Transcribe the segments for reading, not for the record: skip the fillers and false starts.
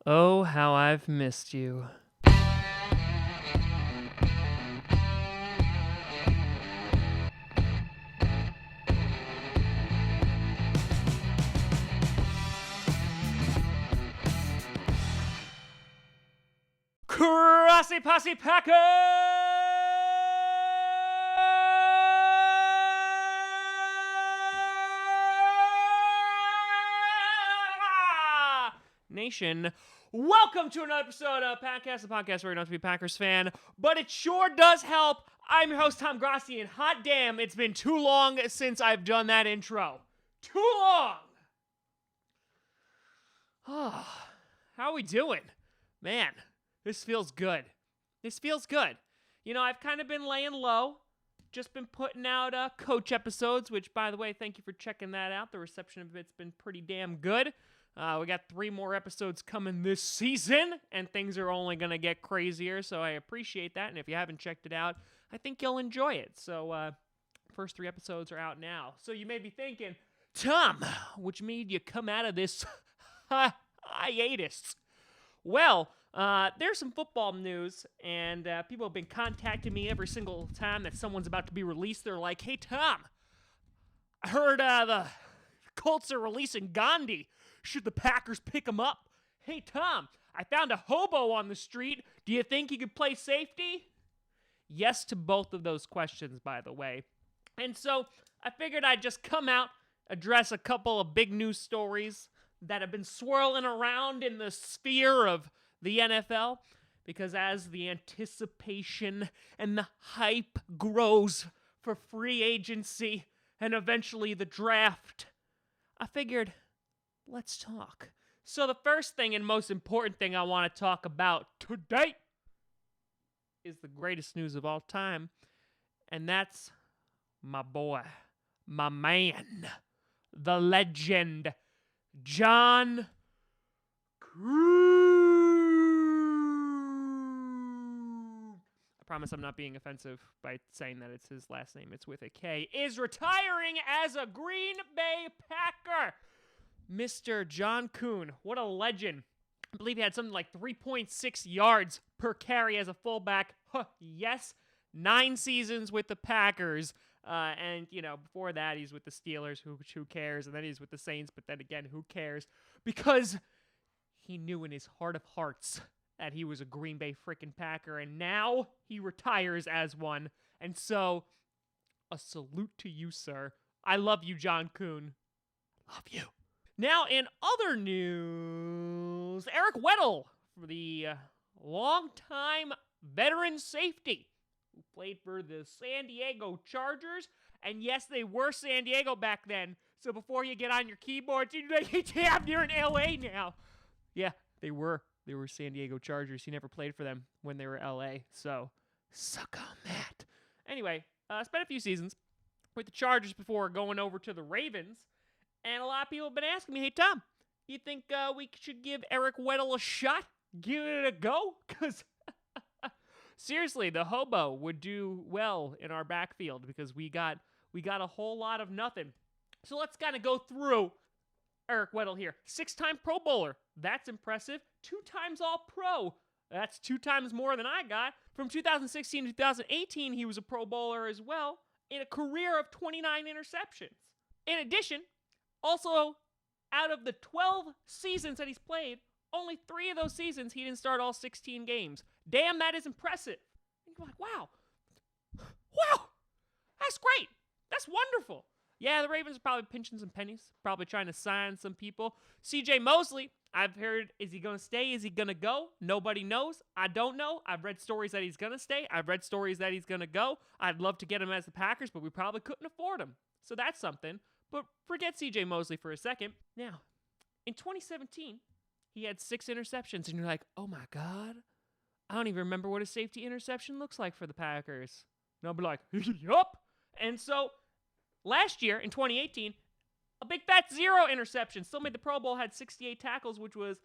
Oh, how I've missed you. Grossi Posse Packer! Nation, welcome to another episode of Packcast, the podcast where you don't have to be a Packers fan, but it sure does help. I'm your host, Tom Grossi, and hot damn, it's been too long since I've done that intro. Too long! Oh, how are we doing? Man, this feels good. This feels good. You know, I've kind of been laying low. Just been putting out coach episodes, which, by the way, thank you for checking that out. The reception of it's been pretty damn good. We got 3 more episodes coming this season, and things are only going to get crazier, so I appreciate that. And if you haven't checked it out, I think you'll enjoy it. So, first 3 episodes are out now. So you may be thinking, Tom, which made you come out of this hiatus? Well, there's some football news, and people have been contacting me every single time that someone's about to be released. They're like, hey, Tom, I heard the Colts are releasing Gandhi. Should the Packers pick him up? Hey, Tom, I found a hobo on the street. Do you think he could play safety? Yes to both of those questions, by the way. And so I figured I'd just come out, address a couple of big news stories that have been swirling around in the sphere of the NFL, because as the anticipation and the hype grows for free agency and eventually the draft, I figured, let's talk. So the first thing and most important thing I want to talk about today is the greatest news of all time, and that's my boy, my man, the legend, John Kuhn. I promise I'm not being offensive by saying that it's his last name. It's with a K. Is retiring as a Green Bay Packer. Mr. John Kuhn, what a legend. I believe he had something like 3.6 yards per carry as a fullback. Yes, 9 seasons with the Packers. And, you know, before that, he's with the Steelers, who cares? And then he's with the Saints, but then again, who cares? Because he knew in his heart of hearts that he was a Green Bay freaking Packer, and now he retires as one. And so, a salute to you, sir. I love you, John Kuhn. Love you. Now, in other news, Eric Weddle, for the longtime veteran safety, who played for the San Diego Chargers. And yes, they were San Diego back then. So before you get on your keyboards, you're like, hey, damn, you're in LA now. Yeah, they were. They were San Diego Chargers. He never played for them when they were LA. So, suck on that. Anyway, spent a few seasons with the Chargers before going over to the Ravens. And a lot of people have been asking me, hey, Tom, you think we should give Eric Weddle a shot? Give it a go? Because seriously, the hobo would do well in our backfield because we got a whole lot of nothing. So let's kind of go through Eric Weddle here. 6-time Pro Bowler. That's impressive. 2 times All-Pro. That's 2 times more than I got. From 2016 to 2018, he was a Pro Bowler as well, in a career of 29 interceptions. In addition, also, out of the 12 seasons that he's played, only 3 of those seasons he didn't start all 16 games. Damn, that is impressive. And you're like, wow, that's great. That's wonderful. Yeah, the Ravens are probably pinching some pennies, probably trying to sign some people. C.J. Mosley, I've heard, is he going to stay? Is he going to go? Nobody knows. I don't know. I've read stories that he's going to stay. I've read stories that he's going to go. I'd love to get him as the Packers, but we probably couldn't afford him. So that's something. But forget C.J. Mosley for a second. Now, in 2017, he had 6 interceptions, and you're like, oh my God, I don't even remember what a safety interception looks like for the Packers. And I'll be like, yup. And so, last year, in 2018, a big fat 0 interceptions. Still made the Pro Bowl, had 68 tackles, which was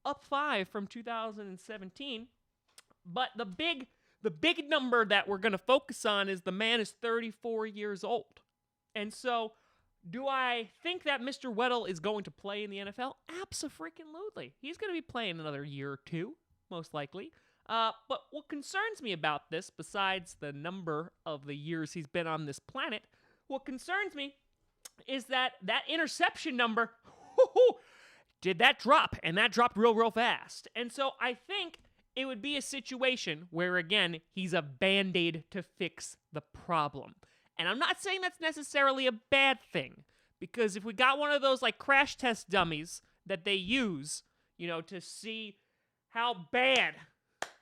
up 5 from 2017. But the big number that we're going to focus on is the man is 34 years old. And so, Do I think that Mr. Weddle is going to play in the NFL? Abso-freaking-lutely. He's going to be playing another year or two, most likely. But what concerns me about this, besides the number of the years he's been on this planet, what concerns me is that interception number, did that drop? And that dropped real fast. And so I think it would be a situation where, again, he's a Band-Aid to fix the problem. And I'm not saying that's necessarily a bad thing, because if we got one of those like crash test dummies that they use, to see how bad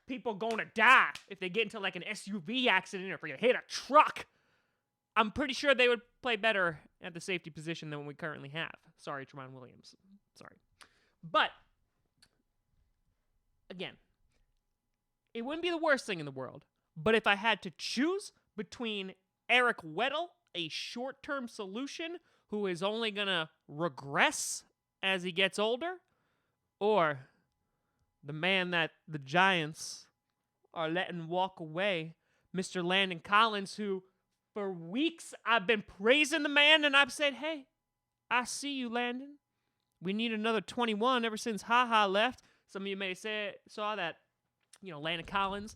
people gonna die if they get into like an SUV accident or if they hit a truck, I'm pretty sure they would play better at the safety position than we currently have. Sorry, Tramon Williams. Sorry. But, again, it wouldn't be the worst thing in the world. But if I had to choose between Eric Weddle, a short-term solution who is only going to regress as he gets older, or the man that the Giants are letting walk away, Mr. Landon Collins, who for weeks I've been praising the man, and I've said, hey, I see you, Landon. We need another 21 ever since Ha left. Some of you may say saw that, Landon Collins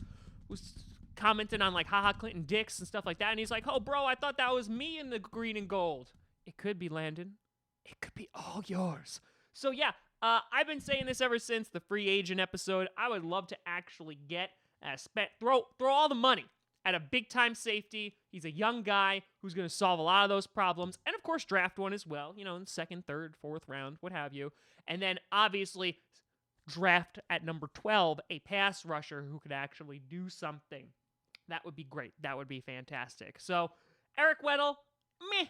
was commenting on like Clinton Dix and stuff like that, and he's like, oh, bro, I thought that was me in the green and gold. It could be, Landon. It could be all yours. So yeah, I've been saying this ever since the free agent episode. I would love to actually get throw all the money at a big-time safety. He's a young guy who's going to solve a lot of those problems. And, of course, draft one as well, in second, third, fourth round, what have you. And then, obviously, draft at number 12 a pass rusher who could actually do something. That would be great. That would be fantastic. So, Eric Weddle, meh.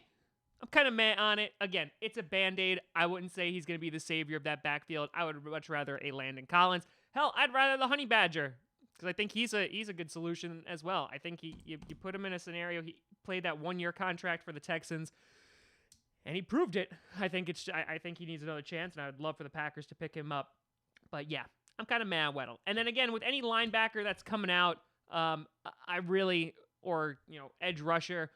I'm kind of meh on it. Again, it's a Band-Aid. I wouldn't say he's going to be the savior of that backfield. I would much rather a Landon Collins. Hell, I'd rather the Honey Badger, because I think he's a good solution as well. I think you put him in a scenario. He played that 1-year contract for the Texans, and he proved it. I think he needs another chance, and I would love for the Packers to pick him up. But yeah, I'm kind of mad at Weddle. And then again, with any linebacker that's coming out, edge rusher,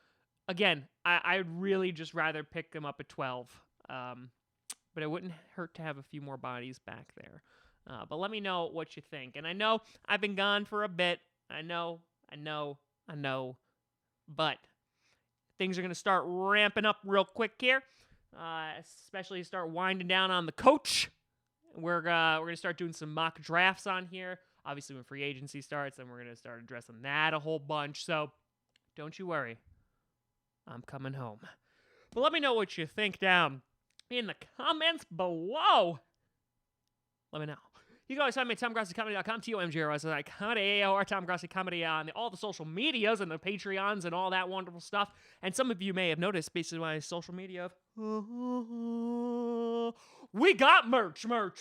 again, I'd really just rather pick them up at 12. But it wouldn't hurt to have a few more bodies back there. But let me know what you think. And I know I've been gone for a bit. I know. But things are going to start ramping up real quick here. Especially start winding down on the coach. We're going to start doing some mock drafts on here. Obviously, when free agency starts, then we're going to start addressing that a whole bunch. So don't you worry. I'm coming home. But let me know what you think down in the comments below. Let me know. You can always find me at TomGrossiComedy.com, TomGrossI Comedy, AOR, Tom Grossi Comedy on all the social medias and the Patreons and all that wonderful stuff. And some of you may have noticed, based on my social media, we got merch. Still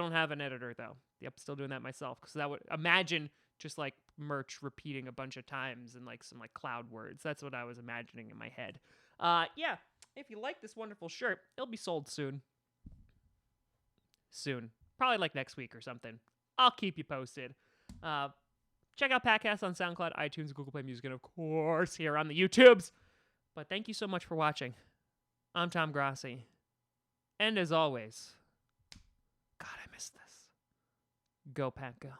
don't have an editor, though. Yep, still doing that myself. Because that would, imagine just like merch repeating a bunch of times and like some like cloud words. That's what I was imagining in my head. Yeah, if you like this wonderful shirt, it'll be sold soon. Probably like next week or something. I'll keep you posted. Check out podcasts on SoundCloud, iTunes, Google Play Music, and of course here on the YouTubes. But thank you so much for watching. I'm Tom Grossi. And as always, God, I miss this. Go Pack Go.